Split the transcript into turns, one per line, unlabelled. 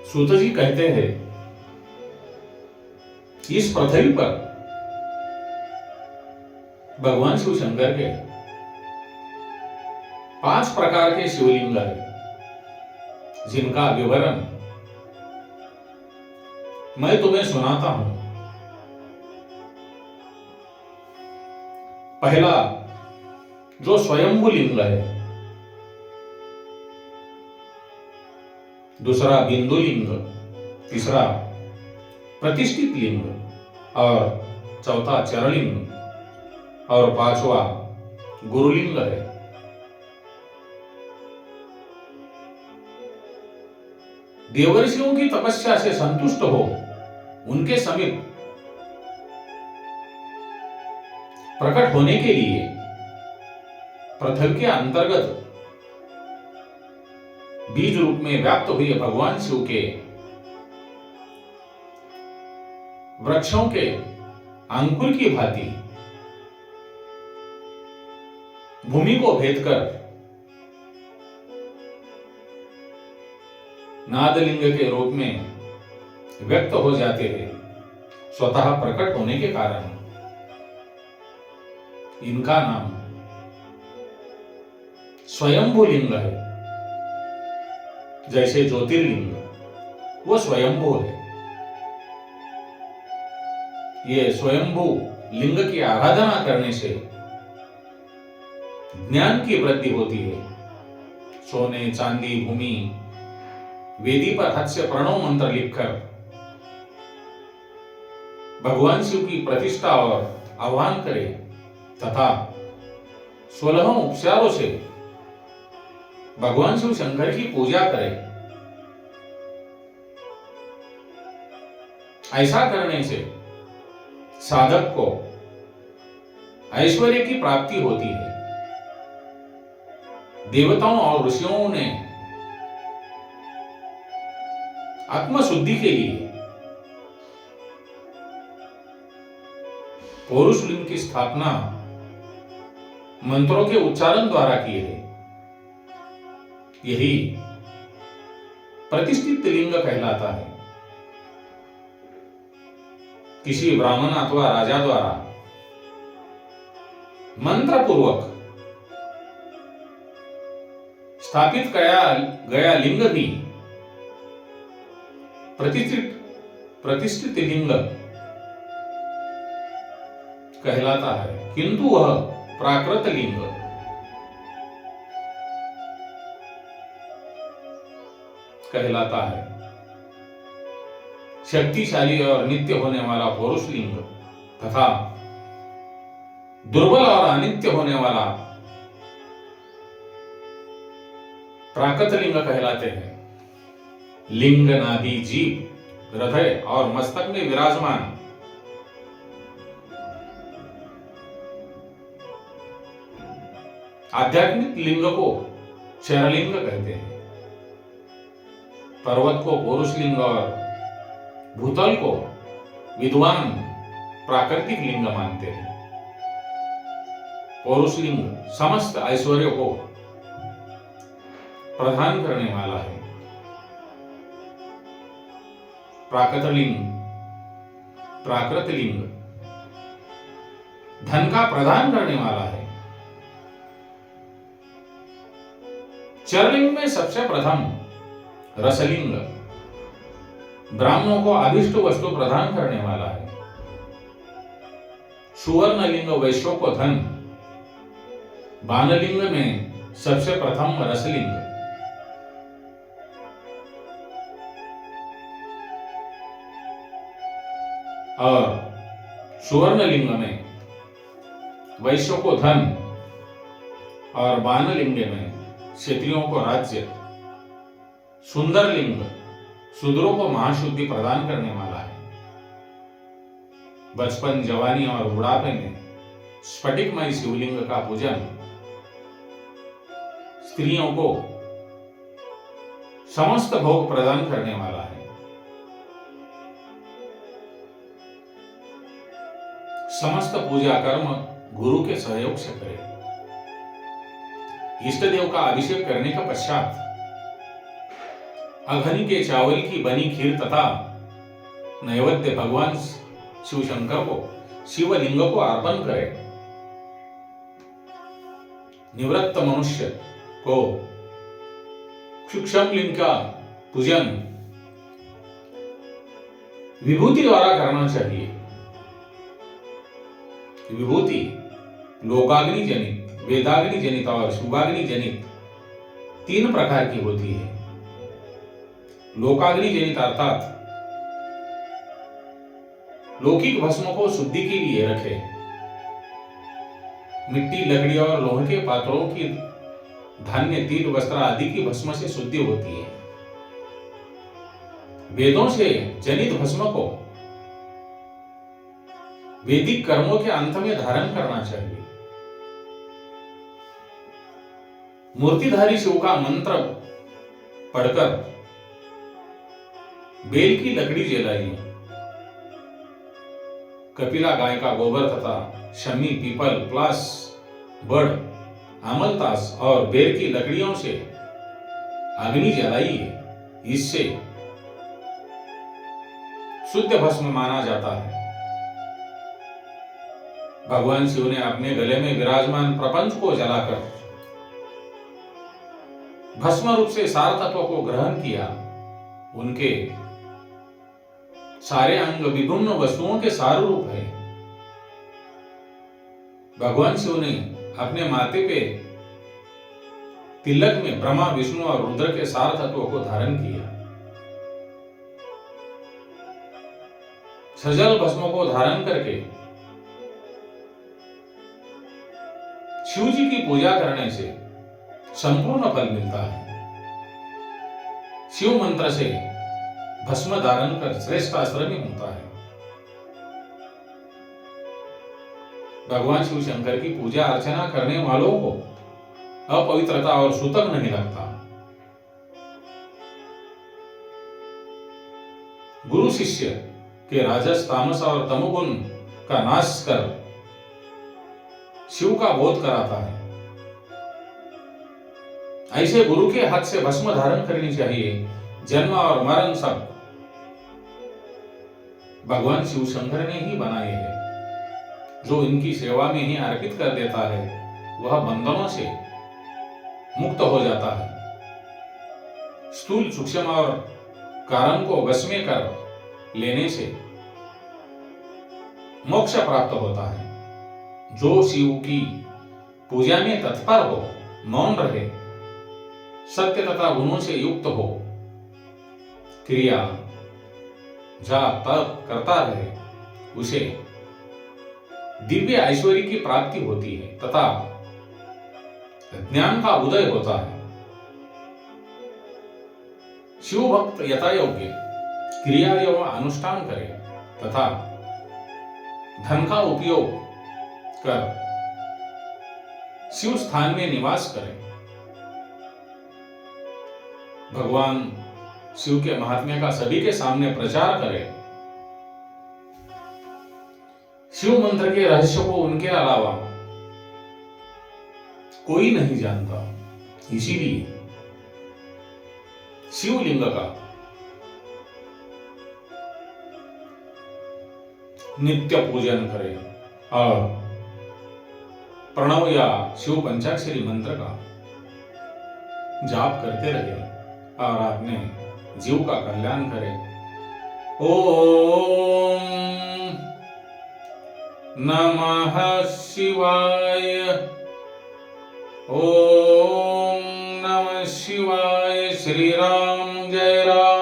सूत जी कहते हैं, इस पृथ्वी पर भगवान शिव शंकर के 5 प्रकार के शिवलिंग है, जिनका विवरण मैं तुम्हें सुनाता हूं। पहला जो स्वयंभू लिंग है, दूसरा बिंदु लिंग, तीसरा प्रतिष्ठित लिंग, और चौथा चरलिंग, और 5वां गुरुलिंग है। देवर्षियों की तपस्या से संतुष्ट हो उनके समीप प्रकट होने के लिए पृथ्वी के अंतर्गत बीज रूप में व्याप्त हुए भगवान शिव के वृक्षों के अंकुर की भांति भूमि को भेद कर नादलिंग के रूप में व्यक्त हो जाते हैं। स्वतः प्रकट होने के कारण इनका नाम स्वयंभू लिंग है। जैसे ज्योतिर्लिंग वो स्वयंभू है, ये स्वयंभू लिंग की आराधना करने से ज्ञान की वृद्धि होती है। सोने, चांदी, भूमि, वेदी पर हाथ से प्रणव मंत्र लिखकर भगवान शिव की प्रतिष्ठा और आह्वान करे तथा 16 उपचारों से भगवान शिव शंकर की पूजा करे। ऐसा करने से साधक को ऐश्वर्य की प्राप्ति होती है। देवताओं और ऋषियों ने आत्मशुद्धि के लिए पौरुष लिंग की स्थापना मंत्रों के उच्चारण द्वारा की है। यही प्रतिष्ठित लिंग कहलाता है। किसी ब्राह्मण अथवा राजा द्वारा मंत्र पूर्वक स्थापित किया गया लिंग भी प्रतिष्ठित लिंग कहलाता है, किंतु वह प्राकृत लिंग कहलाता है। शक्तिशाली और नित्य होने वाला पौरुष लिंग तथा दुर्बल और अनित्य होने वाला प्राकृत लिंग कहलाते हैं। लिंग, नाभि, जीभ, हृदय और मस्तक में विराजमान आध्यात्मिक लिंग को चरलिंग कहते हैं। पर्वत को पौरुष लिंग और भूतल को विद्वान प्राकृतिक लिंग मानते हैं। पौरुष लिंग समस्त ऐश्वर्य को प्रदान करने वाला है। प्राकृत लिंग धन का प्रदान करने वाला है। चरलिंग में सबसे प्रथम रसलिंग ब्राह्मणों को अभिष्ट वस्तु प्रदान करने वाला है। सुवर्ण लिंग वैश्यों को धन, बानलिंग में सबसे प्रथम रसलिंग, और सुवर्ण लिंग में वैश्यों को धन और बानलिंग में क्षत्रियों को राज्य, सुंदर लिंग शूद्रों को महाशुद्धि प्रदान करने वाला है। बचपन, जवानी और बुढ़ापे में स्फटिकमय शिवलिंग का पूजन स्त्रियों को समस्त भोग प्रदान करने वाला है। समस्त पूजा कर्म गुरु के सहयोग से करें। इष्ट देव का अभिषेक करने के पश्चात अघनी के चावल की बनी खीर तथा नैवेद्य भगवान शिव शंकर को शिवलिंग को अर्पण करें। निवृत्त मनुष्य को सूक्ष्म लिंग का पूजन विभूति द्वारा करना चाहिए। विभूति लोकाग्नि जनित, वेदाग्नि जनित और शुभाग्नि जनित 3 प्रकार की होती है। लोकाग्नि जनित अर्थात लौकिक भस्म को शुद्धि के लिए रखे। मिट्टी, लकड़ी और लोहे के पात्रों की धान्य, तिल, वस्त्र आदि की भस्म से शुद्धि होती है। वेदों से जनित भस्म को वैदिक कर्मों के अंत में धारण करना चाहिए। मूर्तिधारी शिव का मंत्र पढ़कर बेल की लकड़ी जलाइए। कपिला गाय का गोबर तथा शमी, पीपल, प्लास, बड़, अमलतास और बेर की लकड़ियों से अग्नि जलाइए। इससे शुद्ध भस्म माना जाता है। भगवान शिव ने अपने गले में विराजमान प्रपंच को जलाकर भस्म रूप से सार तत्व को ग्रहण किया। उनके सारे अंग विभिन्न वस्तुओं के सार रूप है। भगवान शिव ने अपने माथे पे तिलक में ब्रह्मा, विष्णु और रुद्र के सार तत्वों को धारण किया। सजल भस्म को धारण करके शिव जी की पूजा करने से संपूर्ण फल मिलता है। शिव मंत्र से भस्म धारण कर श्रेष्ठ आश्रमी होता है। भगवान शिव शंकर की पूजा अर्चना करने वालों को अपवित्रता और सूतक नहीं लगता। गुरु शिष्य के राजस, तामस और तमोगुण का नाश कर शिव का बोध कराता है। ऐसे गुरु के हाथ से भस्म धारण करनी चाहिए। जन्म और मरण सब भगवान शिव शंकर ने ही बनाए हैं। जो इनकी सेवा में ही अर्पित कर देता है वह बंधनों से मुक्त हो जाता है। स्थूल, सूक्ष्म और कारण को वश में कर लेने से मोक्ष प्राप्त होता है। जो शिव की पूजा में तत्पर हो, मौन रहे, सत्य तथा गुणों से युक्त हो, क्रिया, जाप, तप करता रहे, उसे दिव्य ऐश्वर्य की प्राप्ति होती है तथा ज्ञान का उदय होता है। शिव भक्त यथायोग्य क्रिया एवं अनुष्ठान करे तथा धन का उपयोग कर शिव स्थान में निवास करे। भगवान शिव के महात्म्य का सभी के सामने प्रचार करे। शिव मंत्र के रहस्य को उनके अलावा कोई नहीं जानता। इसीलिए शिवलिंग का नित्य पूजन करें और प्रणव या शिव पंचाक्षरी मंत्र का जाप करते रहे और अपने जीव का कल्याण करें। ओम नमः शिवाय। ओम नमः शिवाय। श्री राम, जय राम।